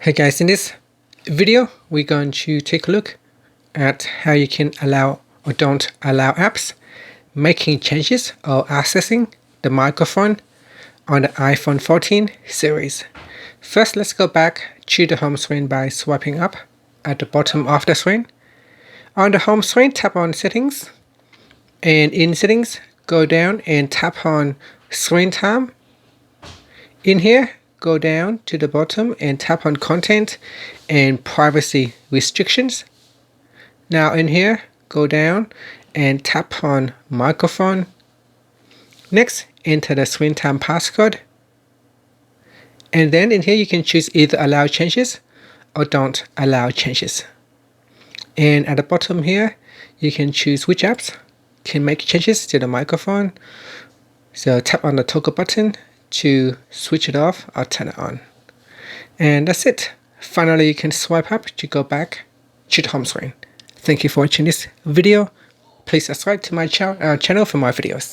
Hey guys, in this video we're going to take a look at how you can allow or don't allow apps, making changes or accessing the microphone on the iPhone 14 series. First, let's go back to the home screen by swiping up at the bottom of the screen. On the home screen, tap on Settings, and in Settings, go down and tap on Screen Time. In here, go down to the bottom and tap on Content and Privacy Restrictions. Now in here, go down and tap on Microphone. Next, enter the screen time passcode. And then in here you can choose either allow changes or don't allow changes. And at the bottom here, you can choose which apps can make changes to the microphone. So tap on the toggle button to switch it off or turn it on. And that's it. Finally, you can swipe up to go back to the home screen. Thank you for watching this video. Please subscribe to my channel for more videos.